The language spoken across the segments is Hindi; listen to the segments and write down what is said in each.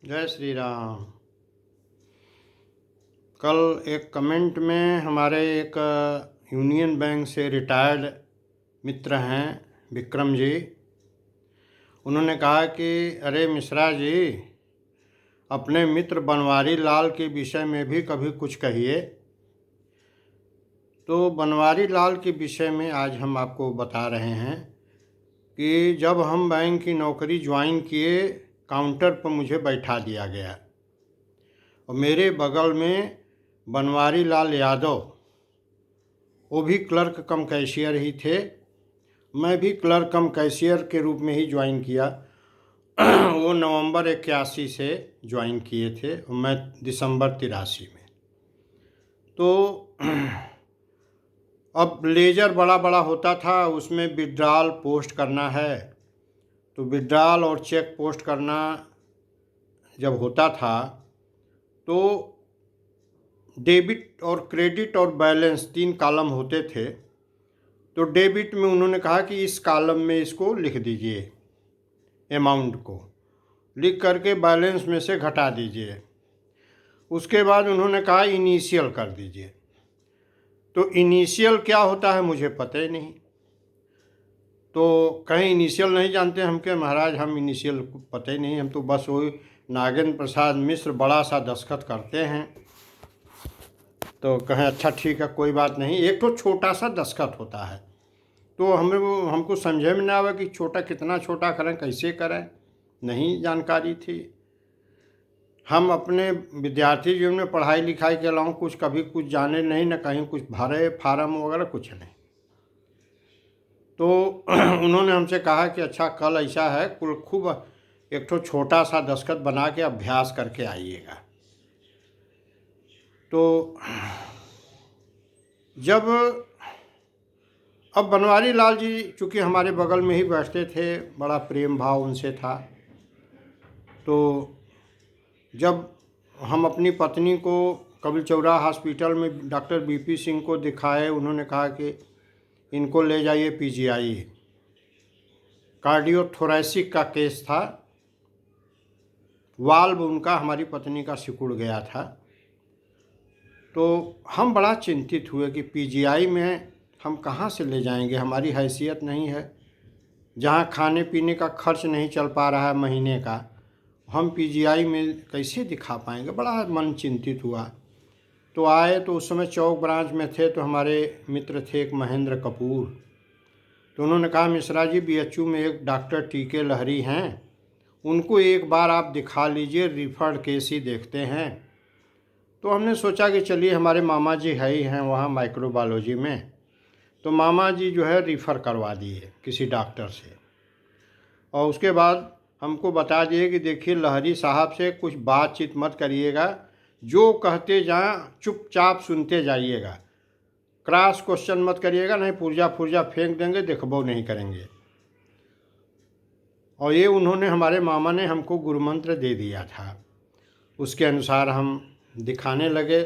जय श्री राम। कल एक कमेंट में हमारे एक यूनियन बैंक से रिटायर्ड मित्र हैं विक्रम जी, उन्होंने कहा कि अरे मिश्रा जी, अपने मित्र बनवारी लाल के विषय में भी कभी कुछ कहिए। तो बनवारी लाल के विषय में आज हम आपको बता रहे हैं कि जब हम बैंक की नौकरी ज्वाइन किए, काउंटर पर मुझे बैठा दिया गया और मेरे बगल में बनवारी लाल यादव, वो भी क्लर्क कम कैशियर ही थे। मैं भी क्लर्क कम कैशियर के रूप में ही ज्वाइन किया। वो नवंबर 81 से ज्वाइन किए थे और मैं दिसंबर 83 में। तो अब लेजर बड़ा बड़ा होता था, उसमें विड्रॉल पोस्ट करना है, तो विड्रॉल और चेक पोस्ट करना जब होता था तो डेबिट और क्रेडिट और बैलेंस 3 कॉलम होते थे। तो डेबिट में उन्होंने कहा कि इस कॉलम में इसको लिख दीजिए, अमाउंट को लिख करके बैलेंस में से घटा दीजिए। उसके बाद उन्होंने कहा इनिशियल कर दीजिए। तो इनिशियल क्या होता है मुझे पता ही नहीं। तो कहीं इनिशियल नहीं जानते हम के महाराज, हम इनिशियल पता ही नहीं, हम तो बस वही नागेंद्र प्रसाद मिश्र बड़ा सा दस्तखत करते हैं। तो कहें अच्छा ठीक है कोई बात नहीं, एक तो छोटा सा दस्तखत होता है। तो हमको समझे में ना आवे कि छोटा कितना छोटा करें, कैसे करें, नहीं जानकारी थी। हम अपने विद्यार्थी जीवन में पढ़ाई लिखाई के अलावा कुछ कभी कुछ जाने नहीं, न कहीं कुछ भरे फार्म वगैरह कुछ नहीं। तो उन्होंने हमसे कहा कि अच्छा कल ऐसा है, कुल खूब एक तो छोटा सा दस्तखत बना के अभ्यास करके आइएगा। तो जब अब बनवारी लाल जी चूँकि हमारे बगल में ही बैठते थे, बड़ा प्रेम भाव उनसे था। तो जब हम अपनी पत्नी को कबीर चौरा हॉस्पिटल में डॉक्टर बीपी सिंह को दिखाए, उन्होंने कहा कि इनको ले जाइए पीजीआई, कार्डियोथोरैसिक का केस था, वाल्व उनका हमारी पत्नी का सिकुड़ गया था। तो हम बड़ा चिंतित हुए कि पीजीआई में हम कहाँ से ले जाएंगे, हमारी हैसियत नहीं है, जहाँ खाने पीने का खर्च नहीं चल पा रहा है महीने का, हम पीजीआई में कैसे दिखा पाएंगे। बड़ा मन चिंतित हुआ। तो आए तो उस समय चौक ब्रांच में थे, तो हमारे मित्र थे एक महेंद्र कपूर। तो उन्होंने कहा मिश्रा जी, बीएचयू में एक डॉक्टर टीके लहरी हैं, उनको एक बार आप दिखा लीजिए, रिफर्ड केस ही देखते हैं। तो हमने सोचा कि चलिए, हमारे मामा जी है ही हैं वहाँ माइक्रोबायोलॉजी में, तो मामा जी जो है रिफ़र करवा दिए किसी डॉक्टर से। और उसके बाद हमको बता दिए कि देखिए लहरी साहब से कुछ बातचीत मत करिएगा, जो कहते जाएं चुपचाप सुनते जाइएगा, क्रॉस क्वेश्चन मत करिएगा, नहीं पुर्जा फुर्जा फेंक देंगे, देखबो नहीं करेंगे। और ये उन्होंने, हमारे मामा ने हमको गुरु मंत्र दे दिया था। उसके अनुसार हम दिखाने लगे।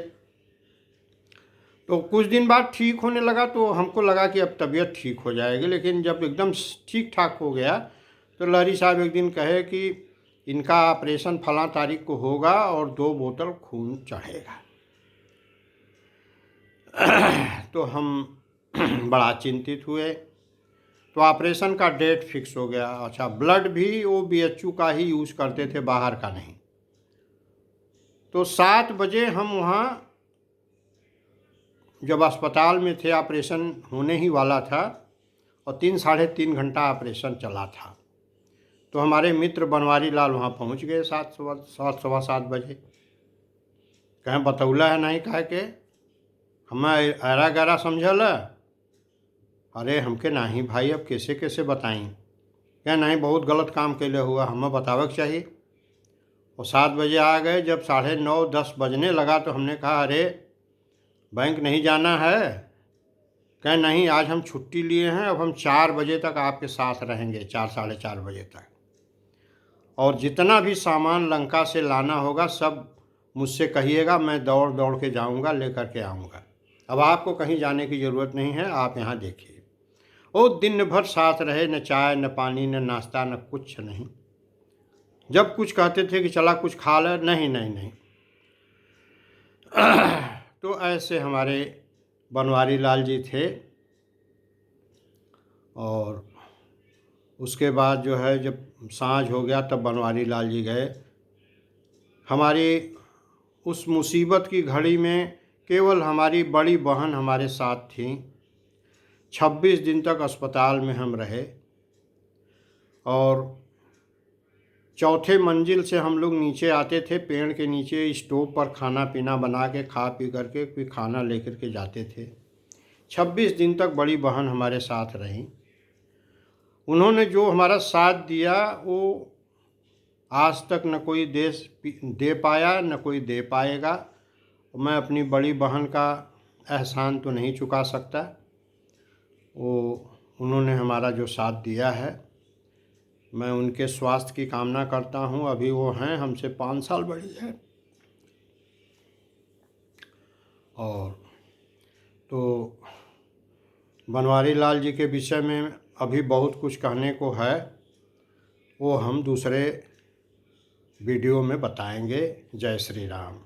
तो कुछ दिन बाद ठीक होने लगा, तो हमको लगा कि अब तबीयत ठीक हो जाएगी। लेकिन जब एकदम ठीक ठाक हो गया तो लहरी साहब एक दिन कहे कि इनका ऑपरेशन फलां तारीख को होगा और 2 बोतल खून चढ़ेगा। तो हम बड़ा चिंतित हुए। तो ऑपरेशन का डेट फिक्स हो गया। अच्छा, ब्लड भी वो बीएचयू का ही यूज़ करते थे, बाहर का नहीं। तो 7 बजे हम वहाँ जब अस्पताल में थे, ऑपरेशन होने ही वाला था और 3-3.5 घंटा ऑपरेशन चला था। तो हमारे मित्र बनवारी लाल वहाँ पहुँच गए 7-7 बजे। कहें बतौला है नहीं, कहे के हमें ऐरा गैरा समझल। अरे हमके नहीं भाई, अब कैसे कैसे बताई। क्या नहीं, बहुत गलत काम कैले हुआ, हमें बतावे के चाहिए। और 7 बजे आ गए। जब 9:30-10 बजने लगा तो हमने कहा अरे बैंक नहीं जाना है। कहें नहीं, आज हम छुट्टी लिए हैं, अब हम 4 बजे तक आपके साथ रहेंगे, 4-4:30 बजे तक, और जितना भी सामान लंका से लाना होगा सब मुझसे कहिएगा, मैं दौड़ दौड़ के जाऊंगा, लेकर के आऊँगा। अब आपको कहीं जाने की ज़रूरत नहीं है, आप यहाँ देखिए। वो दिन भर साथ रहे, न चाय न पानी न नाश्ता न कुछ नहीं। जब कुछ कहते थे कि चला कुछ खा ले, नहीं नहीं नहीं। तो ऐसे हमारे बनवारी लाल जी थे। और उसके बाद जो है जब सांझ हो गया तब बनवारी लाल जी गए। हमारी उस मुसीबत की घड़ी में केवल हमारी बड़ी बहन हमारे साथ थी। 26 दिन तक अस्पताल में हम रहे और चौथे मंजिल से हम लोग नीचे आते थे, पेड़ के नीचे स्टोव पर खाना पीना बना के खा पी करके फिर खाना लेकर के जाते थे। 26 दिन तक बड़ी बहन हमारे साथ रही। उन्होंने जो हमारा साथ दिया वो आज तक न कोई देश दे पाया न कोई दे पाएगा। मैं अपनी बड़ी बहन का एहसान तो नहीं चुका सकता। वो उन्होंने हमारा जो साथ दिया है, मैं उनके स्वास्थ्य की कामना करता हूँ। अभी वो हैं हमसे 5 साल बड़ी है। और तो बनवारी लाल जी के विषय में अभी बहुत कुछ कहने को है, वो हम दूसरे वीडियो में बताएंगे। जय श्री राम।